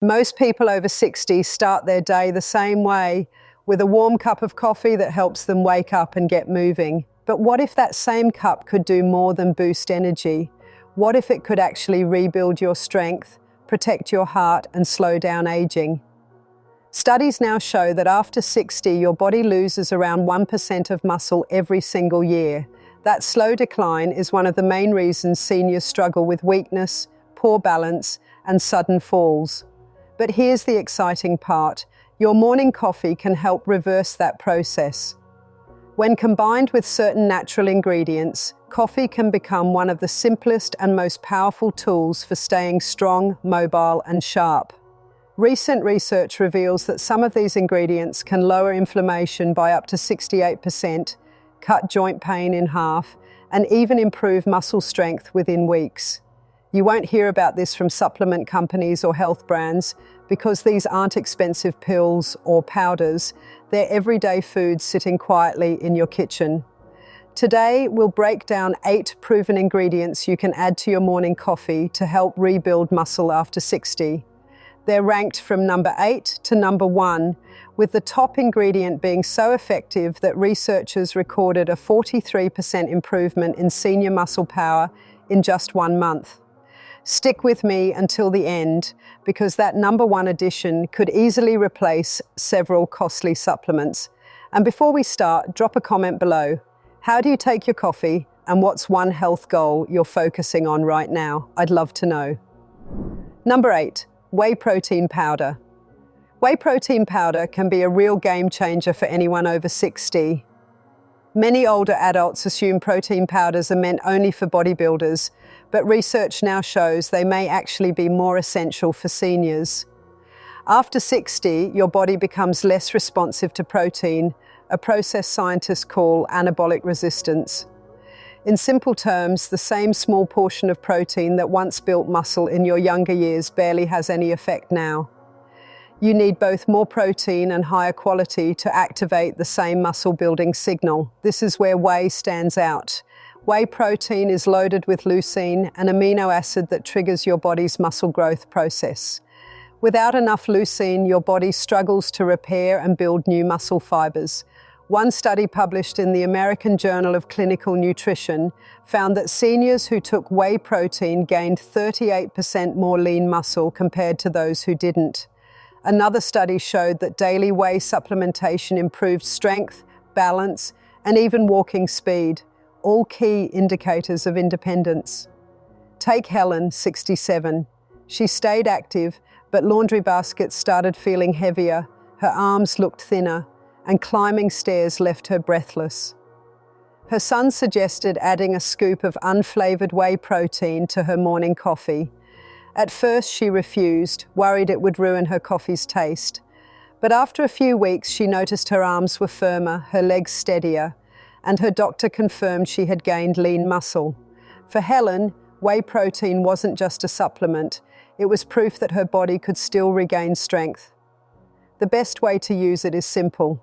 Most people over 60 start their day the same way, with a warm cup of coffee that helps them wake up and get moving. But what if that same cup could do more than boost energy? What if it could actually rebuild your strength, protect your heart, and slow down aging? Studies now show that after 60, your body loses around 1% of muscle every single year. That slow decline is one of the main reasons seniors struggle with weakness, poor balance, and sudden falls. But here's the exciting part. Your morning coffee can help reverse that process. When combined with certain natural ingredients, coffee can become one of the simplest and most powerful tools for staying strong, mobile, and sharp. Recent research reveals that some of these ingredients can lower inflammation by up to 68%, cut joint pain in half, and even improve muscle strength within weeks. You won't hear about this from supplement companies or health brands because these aren't expensive pills or powders. They're everyday foods sitting quietly in your kitchen. Today, we'll break down 8 proven ingredients you can add to your morning coffee to help rebuild muscle after 60. They're ranked from number 8 to number 1, with the top ingredient being so effective that researchers recorded a 43% improvement in senior muscle power in just 1 month. Stick with me until the end, because that number 1 addition could easily replace several costly supplements. And before we start, drop a comment below. How do you take your coffee, and what's one health goal you're focusing on right now? I'd love to know. Number 8, whey protein powder. Whey protein powder can be a real game changer for anyone over 60. Many older adults assume protein powders are meant only for bodybuilders, but research now shows they may actually be more essential for seniors. After 60, your body becomes less responsive to protein, a process scientists call anabolic resistance. In simple terms, the same small portion of protein that once built muscle in your younger years barely has any effect now. You need both more protein and higher quality to activate the same muscle-building signal. This is where whey stands out. Whey protein is loaded with leucine, an amino acid that triggers your body's muscle growth process. Without enough leucine, your body struggles to repair and build new muscle fibers. One study published in the American Journal of Clinical Nutrition found that seniors who took whey protein gained 38% more lean muscle compared to those who didn't. Another study showed that daily whey supplementation improved strength, balance, and even walking speed, all key indicators of independence. Take Helen, 67. She stayed active, but laundry baskets started feeling heavier, her arms looked thinner, and climbing stairs left her breathless. Her son suggested adding a scoop of unflavored whey protein to her morning coffee. At first she refused, worried it would ruin her coffee's taste. But after a few weeks she noticed her arms were firmer, her legs steadier, and her doctor confirmed she had gained lean muscle. For Helen, whey protein wasn't just a supplement, it was proof that her body could still regain strength. The best way to use it is simple.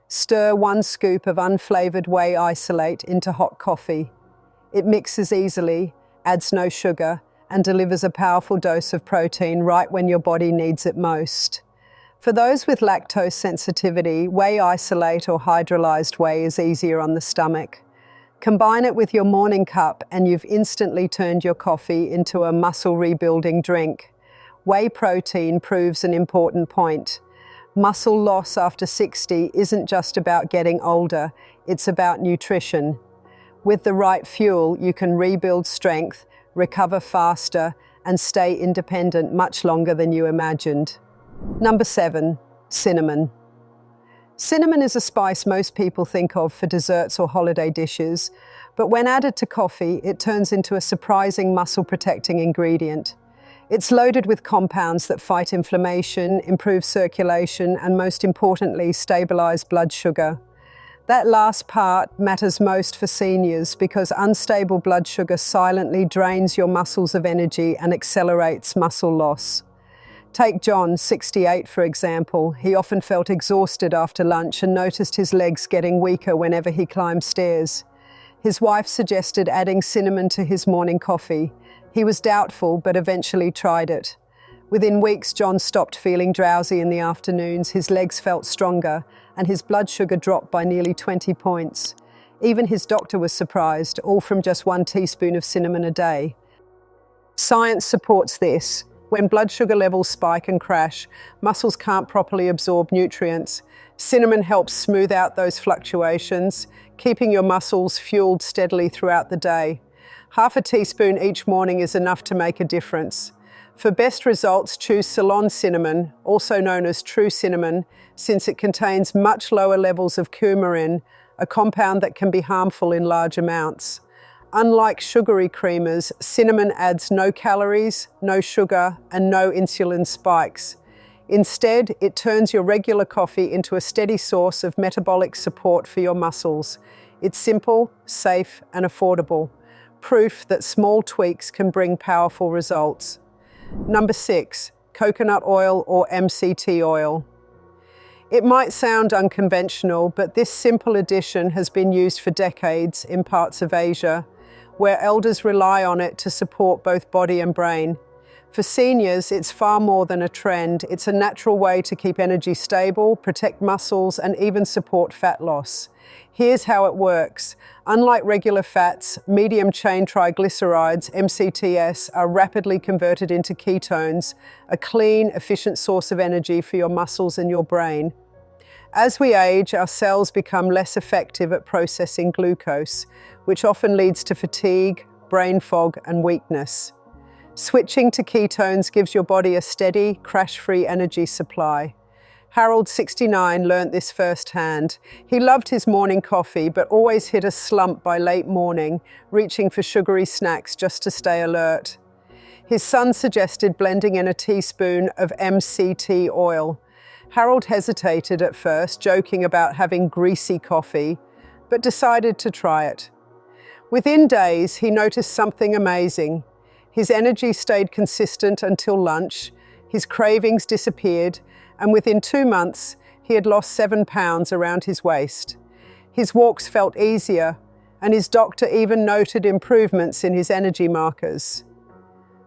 Stir 1 scoop of unflavored whey isolate into hot coffee. It mixes easily, adds no sugar, and delivers a powerful dose of protein right when your body needs it most. For those with lactose sensitivity, whey isolate or hydrolyzed whey is easier on the stomach. Combine it with your morning cup and you've instantly turned your coffee into a muscle rebuilding drink. Whey protein proves an important point. Muscle loss after 60 isn't just about getting older, it's about nutrition. With the right fuel, you can rebuild strength, recover faster, and stay independent much longer than you imagined. Number 7, cinnamon. Cinnamon is a spice most people think of for desserts or holiday dishes, but when added to coffee, it turns into a surprising muscle-protecting ingredient. It's loaded with compounds that fight inflammation, improve circulation, and most importantly, stabilize blood sugar. That last part matters most for seniors because unstable blood sugar silently drains your muscles of energy and accelerates muscle loss. Take John, 68, for example. He often felt exhausted after lunch and noticed his legs getting weaker whenever he climbed stairs. His wife suggested adding cinnamon to his morning coffee. He was doubtful, but eventually tried it. Within weeks, John stopped feeling drowsy in the afternoons, his legs felt stronger, and his blood sugar dropped by nearly 20 points. Even his doctor was surprised, all from just 1 teaspoon of cinnamon a day. Science supports this. When blood sugar levels spike and crash, muscles can't properly absorb nutrients. Cinnamon helps smooth out those fluctuations, keeping your muscles fueled steadily throughout the day. Half a teaspoon each morning is enough to make a difference. For best results, choose Ceylon cinnamon, also known as true cinnamon, since it contains much lower levels of coumarin, a compound that can be harmful in large amounts. Unlike sugary creamers, cinnamon adds no calories, no sugar, and no insulin spikes. Instead, it turns your regular coffee into a steady source of metabolic support for your muscles. It's simple, safe, and affordable. Proof that small tweaks can bring powerful results. Number 6, coconut oil or MCT oil. It might sound unconventional, but this simple addition has been used for decades in parts of Asia, where elders rely on it to support both body and brain. For seniors, it's far more than a trend. It's a natural way to keep energy stable, protect muscles, and even support fat loss. Here's how it works. Unlike regular fats, medium-chain triglycerides, MCTs, are rapidly converted into ketones, a clean, efficient source of energy for your muscles and your brain. As we age, our cells become less effective at processing glucose, which often leads to fatigue, brain fog, and weakness. Switching to ketones gives your body a steady, crash-free energy supply. Harold, 69, learnt this firsthand. He loved his morning coffee, but always hit a slump by late morning, reaching for sugary snacks just to stay alert. His son suggested blending in a teaspoon of MCT oil. Harold hesitated at first, joking about having greasy coffee, but decided to try it. Within days, he noticed something amazing. His energy stayed consistent until lunch, his cravings disappeared, and within 2 months, he had lost 7 pounds around his waist. His walks felt easier, and his doctor even noted improvements in his energy markers.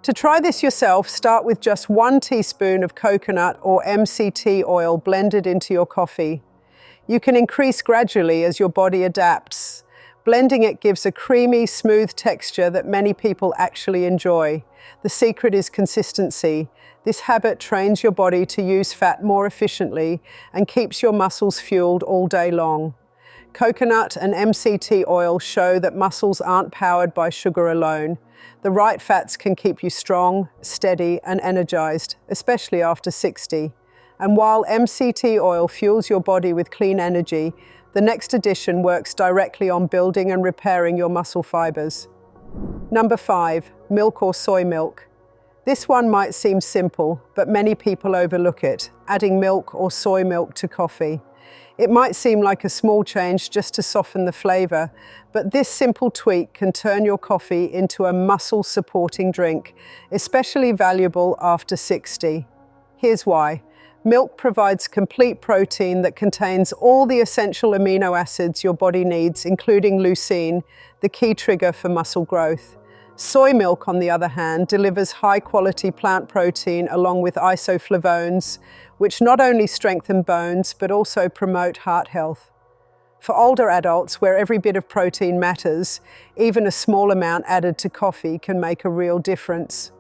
To try this yourself, start with just 1 teaspoon of coconut or MCT oil blended into your coffee. You can increase gradually as your body adapts. Blending it gives a creamy, smooth texture that many people actually enjoy. The secret is consistency. This habit trains your body to use fat more efficiently and keeps your muscles fueled all day long. Coconut and MCT oil show that muscles aren't powered by sugar alone. The right fats can keep you strong, steady, and energized, especially after 60. And while MCT oil fuels your body with clean energy, the next addition works directly on building and repairing your muscle fibers. Number 5, milk or soy milk. This one might seem simple, but many people overlook it, adding milk or soy milk to coffee. It might seem like a small change just to soften the flavor, but this simple tweak can turn your coffee into a muscle-supporting drink, especially valuable after 60. Here's why. Milk provides complete protein that contains all the essential amino acids your body needs, including leucine, the key trigger for muscle growth. Soy milk, on the other hand, delivers high-quality plant protein along with isoflavones, which not only strengthen bones, but also promote heart health. For older adults, where every bit of protein matters, even a small amount added to coffee can make a real difference.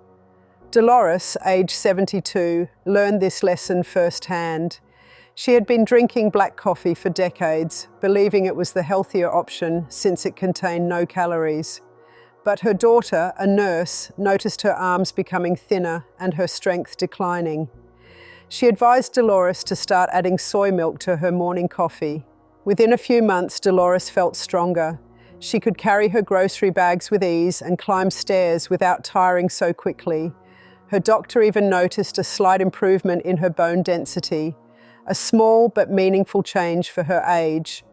Dolores, age 72, learned this lesson firsthand. She had been drinking black coffee for decades, believing it was the healthier option since it contained no calories. But her daughter, a nurse, noticed her arms becoming thinner and her strength declining. She advised Dolores to start adding soy milk to her morning coffee. Within a few months, Dolores felt stronger. She could carry her grocery bags with ease and climb stairs without tiring so quickly. Her doctor even noticed a slight improvement in her bone density, a small but meaningful change for her age.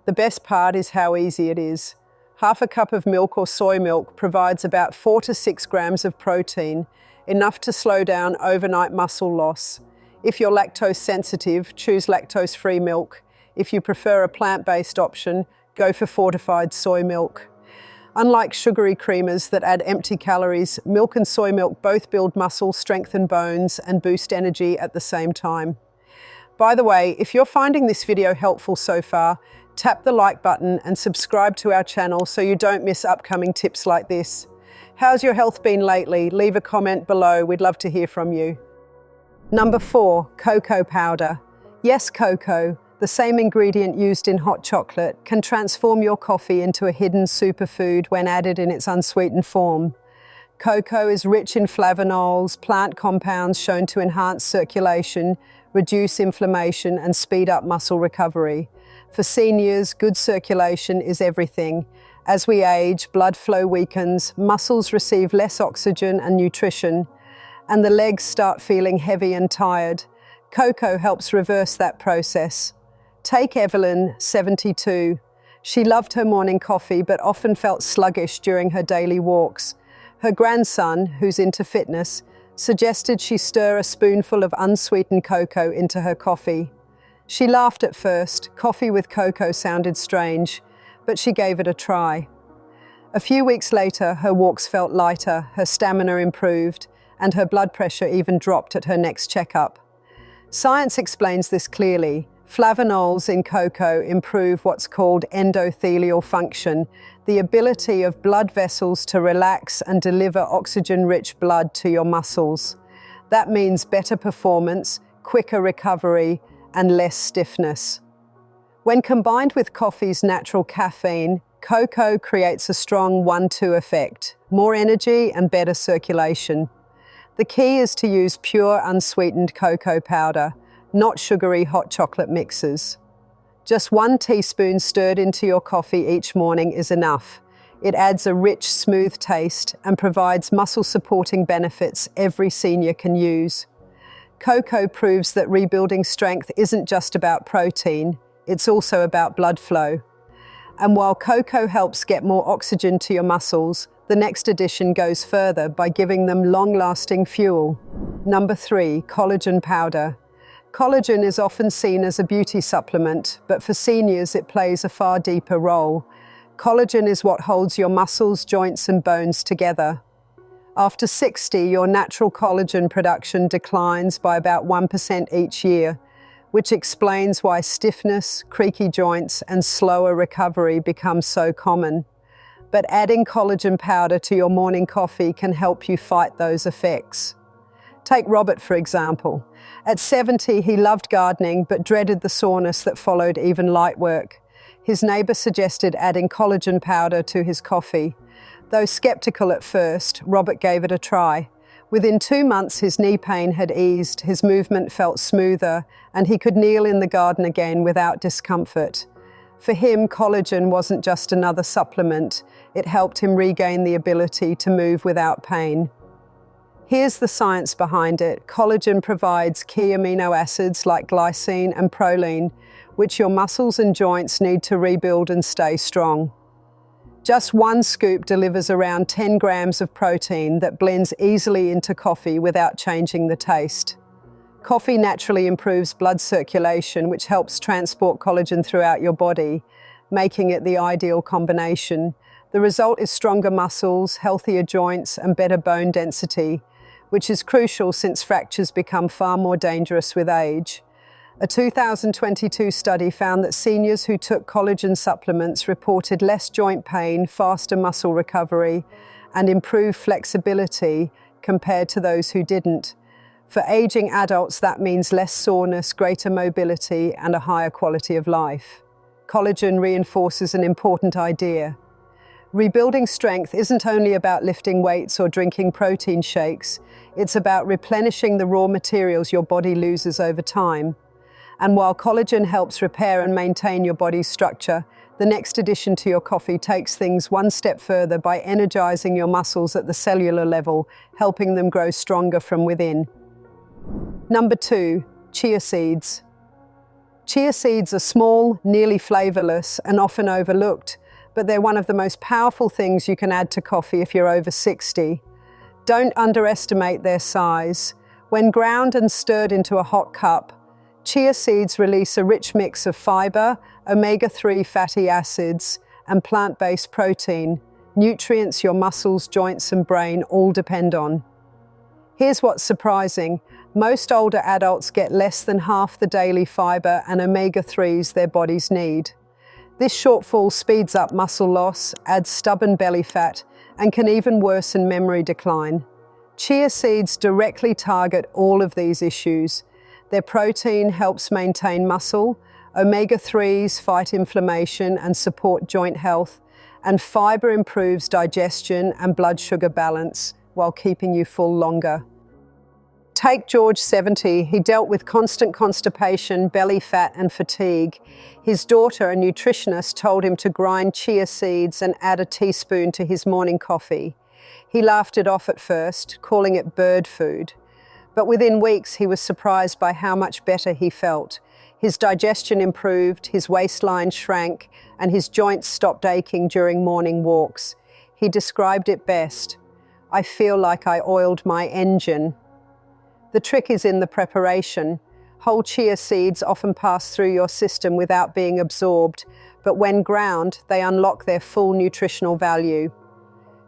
The best part is how easy it is. Half a cup of milk or soy milk provides about 4 to 6 grams of protein, enough to slow down overnight muscle loss. If you're lactose sensitive, choose lactose-free milk. If you prefer a plant-based option, go for fortified soy milk. Unlike sugary creamers that add empty calories, milk and soy milk both build muscle, strengthen bones, and boost energy at the same time. By the way, if you're finding this video helpful so far, tap the like button and subscribe to our channel so you don't miss upcoming tips like this. How's your health been lately? Leave a comment below, we'd love to hear from you. Number 4, cocoa powder. Yes, cocoa, the same ingredient used in hot chocolate, can transform your coffee into a hidden superfood when added in its unsweetened form. Cocoa is rich in flavonols, plant compounds shown to enhance circulation, reduce inflammation, and speed up muscle recovery. For seniors, good circulation is everything. As we age, blood flow weakens, muscles receive less oxygen and nutrition, and the legs start feeling heavy and tired. Cocoa helps reverse that process. Take Evelyn, 72. She loved her morning coffee but often felt sluggish during her daily walks. Her grandson, who's into fitness, suggested she stir a spoonful of unsweetened cocoa into her coffee. She laughed at first. Coffee with cocoa sounded strange, but she gave it a try. A few weeks later, her walks felt lighter, her stamina improved, and her blood pressure even dropped at her next checkup. Science explains this clearly. Flavonols in cocoa improve what's called endothelial function, the ability of blood vessels to relax and deliver oxygen-rich blood to your muscles. That means better performance, quicker recovery, and less stiffness. When combined with coffee's natural caffeine, cocoa creates a strong 1-2 effect, more energy and better circulation. The key is to use pure, unsweetened cocoa powder, not sugary hot chocolate mixes. Just 1 teaspoon stirred into your coffee each morning is enough. It adds a rich, smooth taste and provides muscle-supporting benefits every senior can use. Cocoa proves that rebuilding strength isn't just about protein, it's also about blood flow. And while cocoa helps get more oxygen to your muscles, the next addition goes further by giving them long-lasting fuel. Number 3, collagen powder. Collagen is often seen as a beauty supplement, but for seniors it plays a far deeper role. Collagen is what holds your muscles, joints, and bones together. After 60, your natural collagen production declines by about 1% each year, which explains why stiffness, creaky joints, and slower recovery become so common. But adding collagen powder to your morning coffee can help you fight those effects. Take Robert, for example. At 70, he loved gardening but dreaded the soreness that followed even light work. His neighbor suggested adding collagen powder to his coffee. Though skeptical at first, Robert gave it a try. Within 2 months, his knee pain had eased, his movement felt smoother, and he could kneel in the garden again without discomfort. For him, collagen wasn't just another supplement. It helped him regain the ability to move without pain. Here's the science behind it. Collagen provides key amino acids like glycine and proline, which your muscles and joints need to rebuild and stay strong. Just 1 scoop delivers around 10 grams of protein that blends easily into coffee without changing the taste. Coffee naturally improves blood circulation, which helps transport collagen throughout your body, making it the ideal combination. The result is stronger muscles, healthier joints, and better bone density, which is crucial since fractures become far more dangerous with age. A 2022 study found that seniors who took collagen supplements reported less joint pain, faster muscle recovery, and improved flexibility compared to those who didn't. For aging adults, that means less soreness, greater mobility, and a higher quality of life. Collagen reinforces an important idea. Rebuilding strength isn't only about lifting weights or drinking protein shakes, it's about replenishing the raw materials your body loses over time. And while collagen helps repair and maintain your body's structure, the next addition to your coffee takes things one step further by energizing your muscles at the cellular level, helping them grow stronger from within. Number 2, chia seeds. Chia seeds are small, nearly flavorless, and often overlooked, but they're one of the most powerful things you can add to coffee if you're over 60. Don't underestimate their size. When ground and stirred into a hot cup, chia seeds release a rich mix of fiber, omega-3 fatty acids, and plant-based protein. nutrients your muscles, joints, and brain all depend on. Here's what's surprising. Most older adults get less than half the daily fiber and omega-3s their bodies need. This shortfall speeds up muscle loss, adds stubborn belly fat, and can even worsen memory decline. Chia seeds directly target all of these issues. Their protein helps maintain muscle, omega-3s fight inflammation and support joint health, and fiber improves digestion and blood sugar balance while keeping you full longer. Take George, 70. He dealt with constant constipation, belly fat, and fatigue. His daughter, a nutritionist, told him to grind chia seeds and add a teaspoon to his morning coffee. He laughed it off at first, calling it bird food. But within weeks, he was surprised by how much better he felt. His digestion improved, his waistline shrank, and his joints stopped aching during morning walks. He described it best: "I feel like I oiled my engine." The trick is in the preparation. Whole chia seeds often pass through your system without being absorbed, but when ground, they unlock their full nutritional value.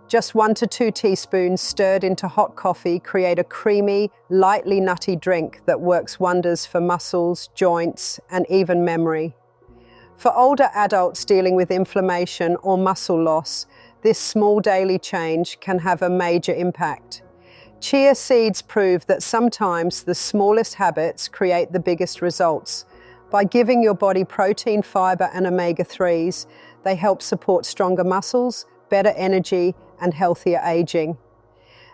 Just 1 to 2 teaspoons stirred into hot coffee create a creamy, lightly nutty drink that works wonders for muscles, joints, and even memory. For older adults dealing with inflammation or muscle loss, this small daily change can have a major impact. Chia seeds prove that sometimes the smallest habits create the biggest results. By giving your body protein, fiber, and omega-3s, they help support stronger muscles, better energy, and healthier aging.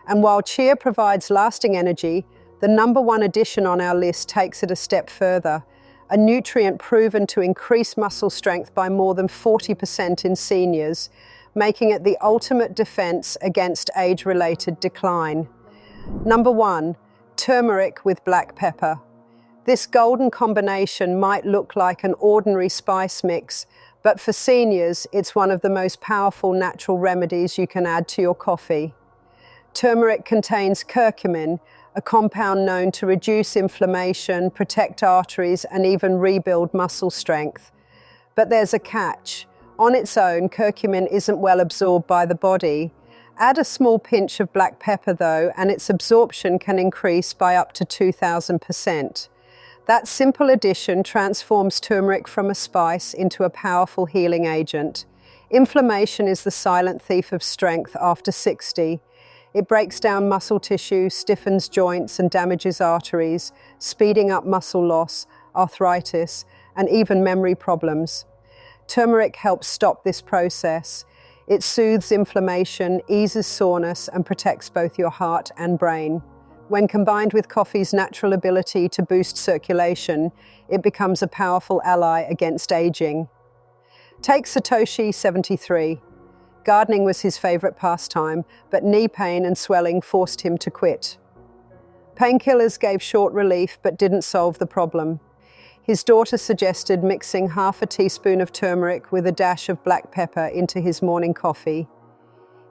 And while chia provides lasting energy, the number one addition on our list takes it a step further: a nutrient proven to increase muscle strength by more than 40% in seniors, making it the ultimate defense against age-related decline. Number 1, turmeric with black pepper. This golden combination might look like an ordinary spice mix, but for seniors, it's one of the most powerful natural remedies you can add to your coffee. Turmeric contains curcumin, a compound known to reduce inflammation, protect arteries, and even rebuild muscle strength. But there's a catch. On its own, curcumin isn't well absorbed by the body. Add a small pinch of black pepper though, and its absorption can increase by up to 2,000%. That simple addition transforms turmeric from a spice into a powerful healing agent. Inflammation is the silent thief of strength after 60. It breaks down muscle tissue, stiffens joints, and damages arteries, speeding up muscle loss, arthritis, and even memory problems. Turmeric helps stop this process. It soothes inflammation, eases soreness, and protects both your heart and brain. When combined with coffee's natural ability to boost circulation, it becomes a powerful ally against aging. Take Satoshi, 73. Gardening was his favorite pastime, but knee pain and swelling forced him to quit. Painkillers gave short relief, but didn't solve the problem. His daughter suggested mixing half a teaspoon of turmeric with a dash of black pepper into his morning coffee.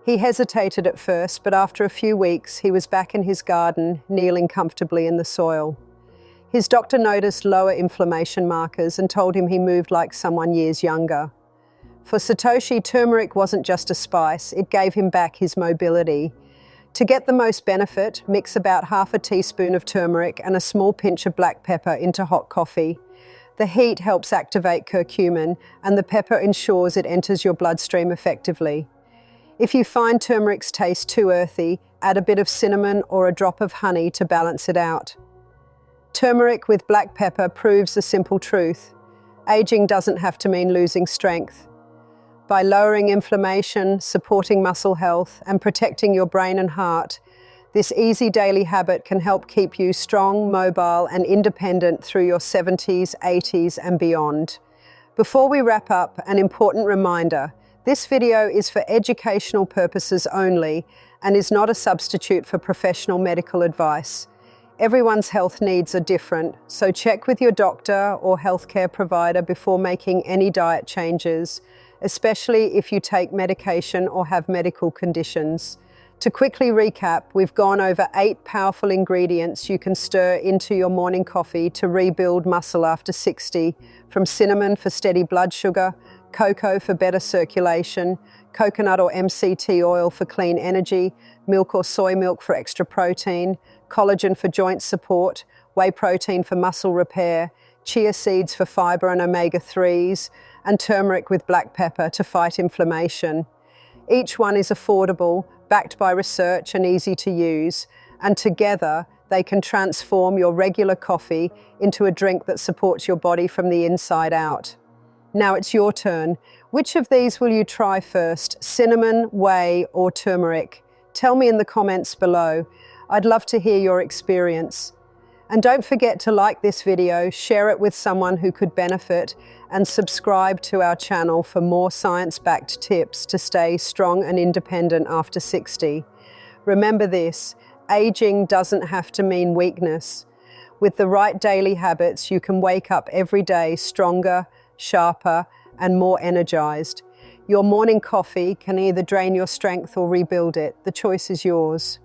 He hesitated at first, but after a few weeks, he was back in his garden, kneeling comfortably in the soil. His doctor noticed lower inflammation markers and told him he moved like someone years younger. For Satoshi, turmeric wasn't just a spice, it gave him back his mobility. To get the most benefit, mix about half a teaspoon of turmeric and a small pinch of black pepper into hot coffee. The heat helps activate curcumin, and the pepper ensures it enters your bloodstream effectively. If you find turmeric's taste too earthy, add a bit of cinnamon or a drop of honey to balance it out. Turmeric with black pepper proves a simple truth: aging doesn't have to mean losing strength. By lowering inflammation, supporting muscle health, and protecting your brain and heart, this easy daily habit can help keep you strong, mobile, and independent through your 70s, 80s, and beyond. Before we wrap up, an important reminder: this video is for educational purposes only and is not a substitute for professional medical advice. Everyone's health needs are different, so check with your doctor or healthcare provider before making any diet changes, especially if you take medication or have medical conditions. To quickly recap, we've gone over 8 powerful ingredients you can stir into your morning coffee to rebuild muscle after 60, from cinnamon for steady blood sugar, cocoa for better circulation, coconut or MCT oil for clean energy, milk or soy milk for extra protein, collagen for joint support, whey protein for muscle repair, chia seeds for fiber and omega-3s, and turmeric with black pepper to fight inflammation. Each one is affordable, backed by research and easy to use, and together they can transform your regular coffee into a drink that supports your body from the inside out. Now it's your turn. Which of these will you try first? Cinnamon, whey, or turmeric? Tell me in the comments below. I'd love to hear your experience. And don't forget to like this video, share it with someone who could benefit, and subscribe to our channel for more science-backed tips to stay strong and independent after 60. Remember this, aging doesn't have to mean weakness. With the right daily habits, you can wake up every day stronger, sharper, and more energized. Your morning coffee can either drain your strength or rebuild it. The choice is yours.